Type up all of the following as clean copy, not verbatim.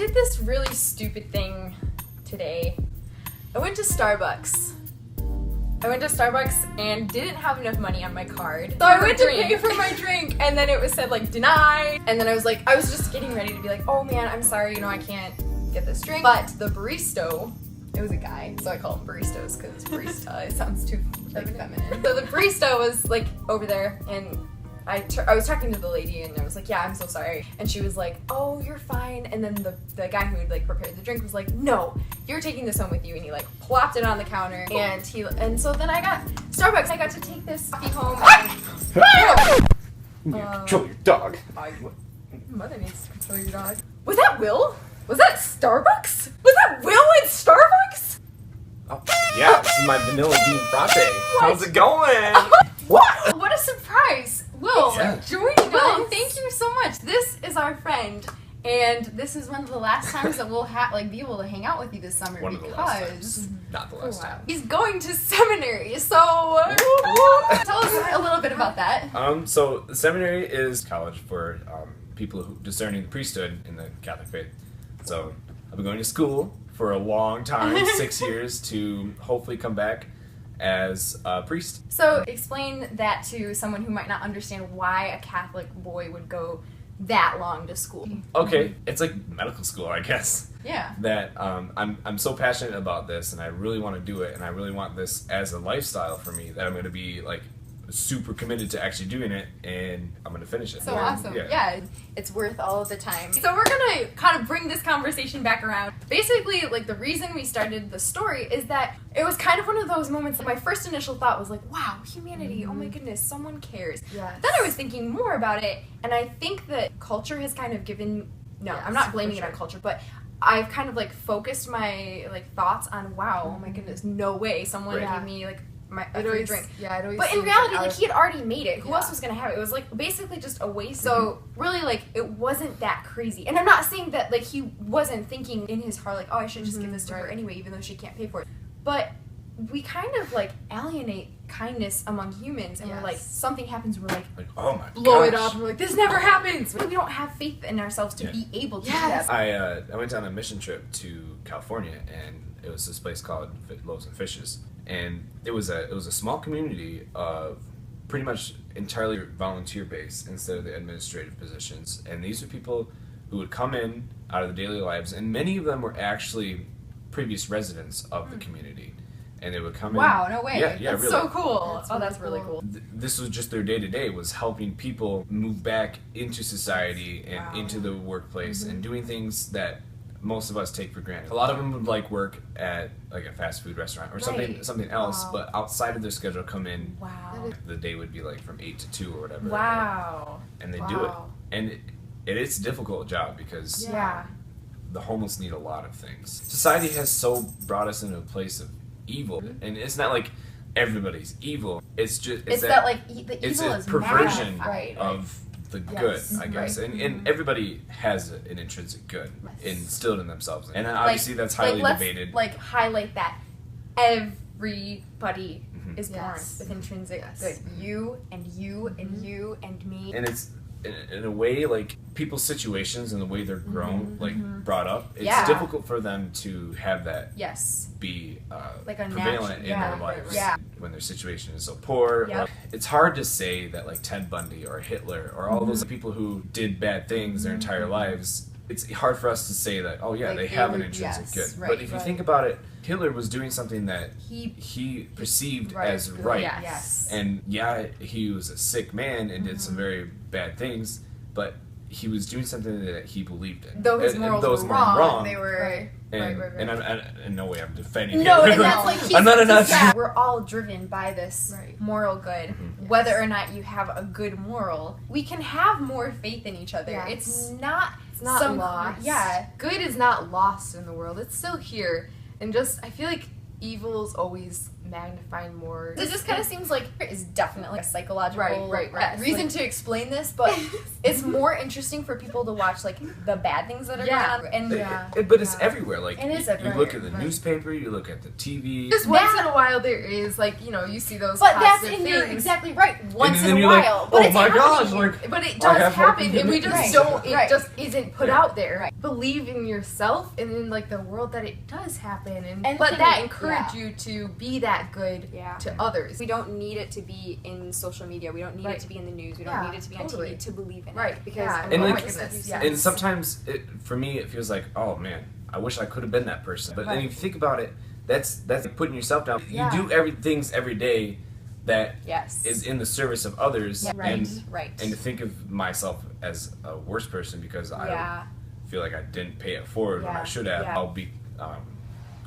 did this really stupid thing today. I went to Starbucks and didn't have enough money on my card. So I went to pay for my drink and then it was said like denied. And then I was just getting ready to be like, oh man, I'm sorry, I can't get this drink. But the barista, it was a guy, so I call them baristas because barista, it sounds too feminine. So the barista was like over there and I was talking to the lady and I was like, yeah, I'm so sorry. And she was like, oh, you're fine. And then the guy who had like prepared the drink was like, no, you're taking this home with you. And he like plopped it on the counter and so then I got Starbucks. I got to take this coffee home. Control your dog. Mother needs to control your dog. Was that Will? Was that Starbucks? Was that Will in Starbucks? Oh, yeah, this is my vanilla bean frappe. How's it going? What? What a surprise! Will, Yeah. joining us. Will, thank you so much. This is our friend, and this is one of the last times that we'll be able to hang out with you this summer One of the last times. Not the last time. he's going to seminary. So tell us a little bit about that. So the seminary is college for people who discerning the priesthood in the Catholic faith. So I've been going to school for a long time, 6 years, to hopefully come back as a priest. So explain that to someone who might not understand why a Catholic boy would go that long to school. Okay, it's like medical school, I guess. Yeah. That I'm so passionate about this, and I really want to do it, and I really want this as a lifestyle for me, that I'm going to be like super committed to actually doing it, and I'm going to finish it. So awesome. Yeah, it's worth all of the time. So we're going to kind of bring this conversation back around. Basically, like the reason we started the story is that it was kind of one of those moments that my first initial thought was like, wow, humanity, oh my goodness, someone cares. Yes. Then I was thinking more about it, and I think that culture has kind of given, I'm not blaming it on culture, but I've kind of like focused my like thoughts on, wow, oh my goodness, no way someone gave me like a free drink. Yeah, it always but in seems reality, like like he had already made it. Who else was gonna have it? It was like basically just a waste. So really, like it wasn't that crazy. And I'm not saying that like he wasn't thinking in his heart like, oh, I should just give this to her anyway, even though she can't pay for it. But we kind of like alienate kindness among humans, and we're like, something happens, we're like oh my blow gosh. it up, and we're like, this never happens. We don't have faith in ourselves to be able to do that. I went on a mission trip to California, and it was this place called Loaves and Fishes, and it was a small community of pretty much entirely volunteer based instead of the administrative positions, and these are people who would come in out of their daily lives, and many of them were actually previous residents of the community. And they would come in. Wow, no way. Yeah, that's really. so cool. That's really cool. This was just their day-to-day, was helping people move back into society and into the workplace and doing things that most of us take for granted. A lot of them would like work at like a fast food restaurant or something else, but outside of their schedule come in. Wow. The day would be like from 8 to 2 or whatever. Wow. And they do it. And it is a difficult job because the homeless need a lot of things. Society has so brought us into a place of evil, and it's not like everybody's evil. It's just it's that like the it's evil a is perversion magnified. of the good, I guess, and everybody has an intrinsic good instilled in themselves, and obviously that's highly debated. Like highlight that everybody is born with intrinsic good. You and you and you and me. And it's in a way like people's situations and the way they're grown, like brought up. It's difficult for them to have that be like a prevalent in their lives when their situation is so poor. Yep. It's hard to say that like Ted Bundy or Hitler or all those people who did bad things their entire lives. It's hard for us to say that, oh yeah, like they have an intrinsic good. But if you think about it, Hitler was doing something that he perceived as right. Yes. And he was a sick man and did some very bad things, but he was doing something that he believed in. Though his morals were wrong, they were... And I'm in no way I'm defending no, him. and that's like I'm not a Nazi. We're all driven by this moral good. Whether or not you have a good moral, we can have more faith in each other. It's not lost. Yeah. Good is not lost in the world. It's still here. And just, I feel like evil is always magnifying more. It just kind of seems like it's definitely a psychological Right. reason to explain this, but it's more interesting for people to watch like the bad things that are going on. And But it's everywhere. Like It is you everywhere, look at the right. newspaper, you look at the TV. Just once in a while there is like, you know, you see those but that's positive and things. you're exactly right. Once then in a you're like, while, oh but it's my gosh, happening. like But it I does have happen, hope. and we just Right. don't. It Right. just isn't put Yeah. out there. Right. Believe in yourself and in like the world that it does happen, and And let think- that encourage yeah. you to be that good Yeah. to others. We don't need it to be in social media. We don't need Right. it to be in the news. We don't Yeah, need it to be totally. on TV to believe in Right, it. Because yeah. And Oh like- my goodness, yes. And sometimes, for me, it feels like, oh man, I wish I could have been that person. But then if you think about it, that's putting yourself down. Yeah. You do things every day that yes, is in the service of others, yeah, right, and right. to think of myself as a worse person because I yeah, feel like I didn't pay it forward when I Yeah, should have. yeah. I'll be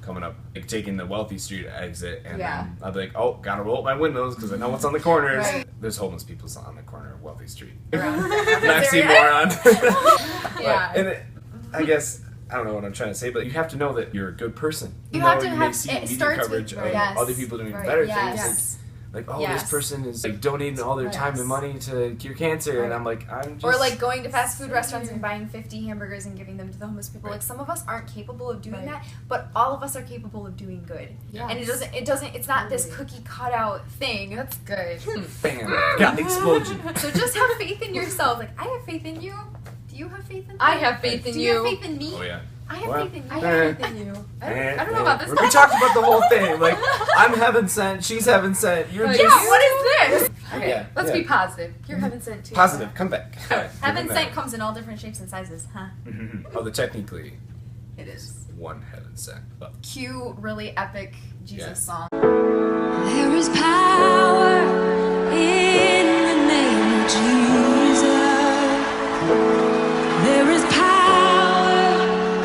coming up, like, taking the Wealthy Street exit, and Yeah. then I'll be like, oh, gotta roll up my windows because I know what's on the corners. Right. There's homeless people on the corner of Wealthy Street. Around- Oxymoron. Yeah. And I guess, I don't know what I'm trying to say, but you have to know that you're a good person. You know, have to you have- may see it media starts with- coverage of yes. other people doing Right. better Yes. things. Like, oh, Yes. this person is like donating all their time and Yes. money to cure cancer, and Right. I'm like, I'm just. Or like going to fast food restaurants and buying 50 hamburgers and giving them to the homeless people. Right. Like some of us aren't capable of doing Right. that, but all of us are capable of doing good. Yes. And it's not this Totally. cookie cutout thing. That's good. Bam! Got the explosion. So just have faith in yourself. Like I have faith in you. Do you have faith in me? I have faith in Do you. you have faith in me? Oh yeah. I have Well, faith in you. I have faith in you. I don't know about this. We talked about the whole thing. Like, I'm heaven sent, she's heaven sent. You're Like, just Yeah, what is this? Okay, Yeah, let's yeah. be positive. You're heaven sent too. positive. Come back. Heaven sent comes in all different shapes and sizes, huh? Although technically, It is. one heaven sent. But Cue really epic Jesus Yeah. song. There is power in the name of Jesus. There is power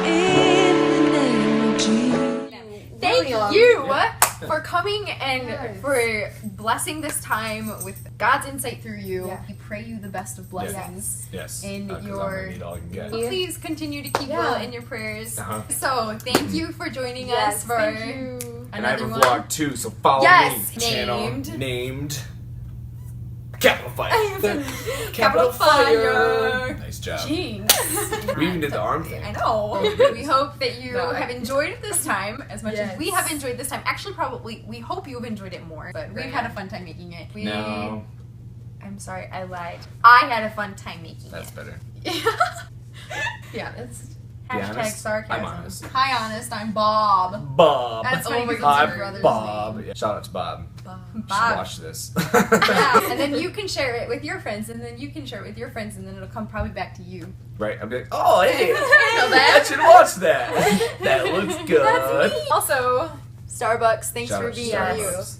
in the name of Jesus. Thank Really you Yeah. for coming and Yes. for blessing this time with God's insight through you. Yeah. We pray you the best of blessings. yes, In 'cause I'm your- gonna need all I can get. Yeah. Please continue to keep Yeah. Will in your prayers. Uh-huh. So thank you for joining Yes, us for thank you. And I have another a one. vlog too, so follow Yes, me. Channel named- named Capital Fire. Capital Fire. Nice job. Jinx. We even did the arm thing. I know. We hope that you No, I- have enjoyed this time as much as we Yes. have enjoyed this time. Actually, probably we hope you've enjoyed it more. But we've Right. had a fun time making it. No, I'm sorry, I lied. I had a fun time making that's better. it. Yeah, that's. Be Hashtag honest. sarcasm. I'm honest. Hi, honest. I'm Bob. Bob. That's funny Oh my because God. it's your Hi, brother's Bob. name. Yeah, shout out to Bob. You should Bob. watch this. Yeah, and then you can share it with your friends, and then you can share it with your friends, and then it'll come probably back to you. Right? I'll be like, oh, hey, know I that? should watch that. That looks good. That's me. Also, Starbucks, thanks Shout for out to being Starbucks.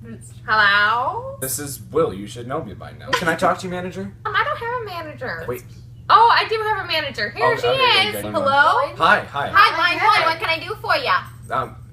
you. Hello? This is Will. You should know me by now. Can I talk to you, manager? I don't have a manager. Wait. Oh, I do have a manager. Here Oh, she okay, is. okay, okay. Hello? Hi. Hi, Line One. What can I do for ya?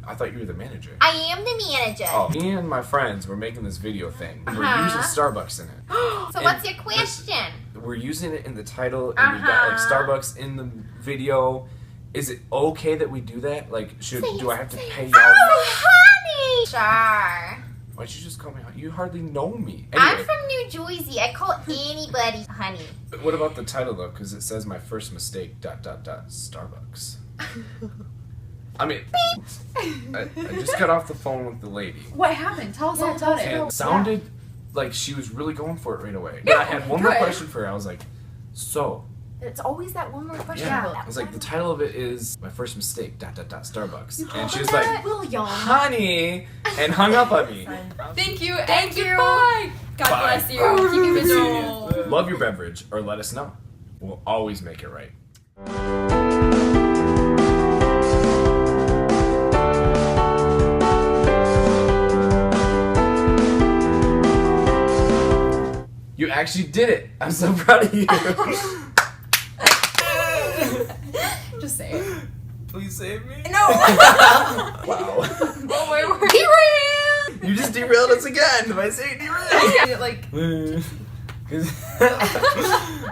I thought you were the manager. I am the manager. Oh, me and my friends were making this video thing. We're using Starbucks in it. So And what's your question? We're using it in the title, and we've got like Starbucks in the video. Is it okay that we do that? Like, do I have to pay y'all? Oh, honey! Sure. Why'd you just call me? You hardly know me. I'm Anyway, from New Jersey. I call anybody honey. what about the title though? Because it says my first mistake. Starbucks. I mean, I just got off the phone with the lady, What happened? Tell us all about it. and it sounded like she was really going for it right away. And I had one more good. question for her. I was like, so. It's always that one more question. Yeah. I was like, the title of it is my first mistake. Starbucks. And she was that like, William. honey, and hung up on me. Thank you. Thank and you. goodbye. God Bye. bless you. Keep you See miserable. you. Love your beverage, or let us know. We'll always make it right. You actually did it. I'm so proud of you. Just say it. Please save me. No. Wow. Oh, where were you? You just derailed us again by saying derailed. Like,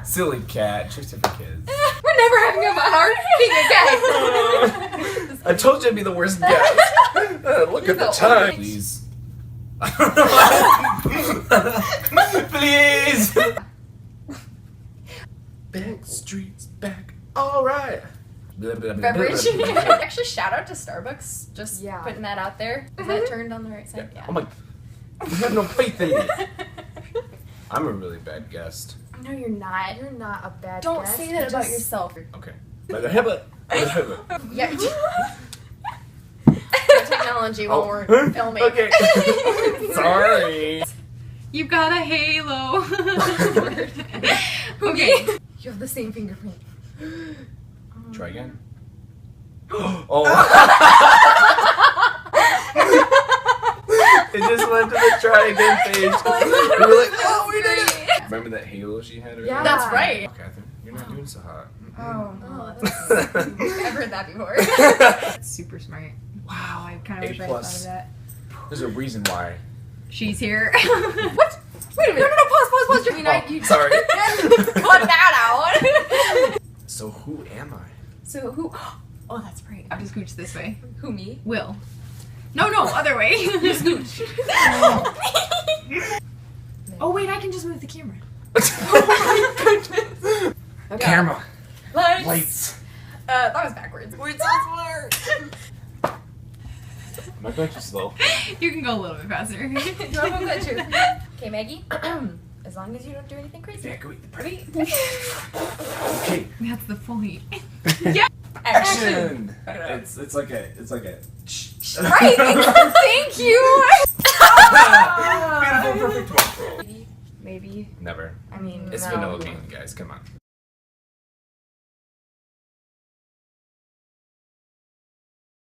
Silly cat. Tricks are for kids. We're never having a hard thing again. I told you I'd be the worst guest. Look at the the time. Please. Please. Back streets back. All right. Beverage. Actually, shout out to Starbucks. Just Yeah. putting that out there. Is that turned on the right side? Yeah. Oh my. You have no faith in me. I'm a really bad guest. No, you're not. You're not a bad Don't guest. say that about yourself. Okay. Yeah. Technology while we're filming. Okay. Sorry. You've got a halo. Okay. You have the same fingerprint. Try again. Oh. It just went to the try again page. We were like, oh, we did it. Remember that halo she had? Earlier? Yeah. That's right. Oh, Catherine, you're not doing so hot. Oh, that's- I've heard that before. Super smart. Wow, I kind of A wish I plus. thought of that. There's a reason why. She's here. What? Wait a minute. No, pause. You know, you Sorry. cut that out. So who am I? So who? Oh, that's right. I'll just scooch this way. Who, me? Will. No, other way. You scooch. Oh wait, I can just move the camera. Oh my goodness. Okay. Camera. Lights. Lights. That was backwards. We're so smart. Am I going too slow? You can go a little bit faster. No, I'm good too. Okay, Maggie. As long as you don't do anything crazy. Yeah, go eat the pretty. Ready? Okay. That's the point. Action. Okay. It's like a. Right. Thank you. Beautiful, perfect one. Maybe. Never. I mean, It's no. vanilla bean, guys. Come on.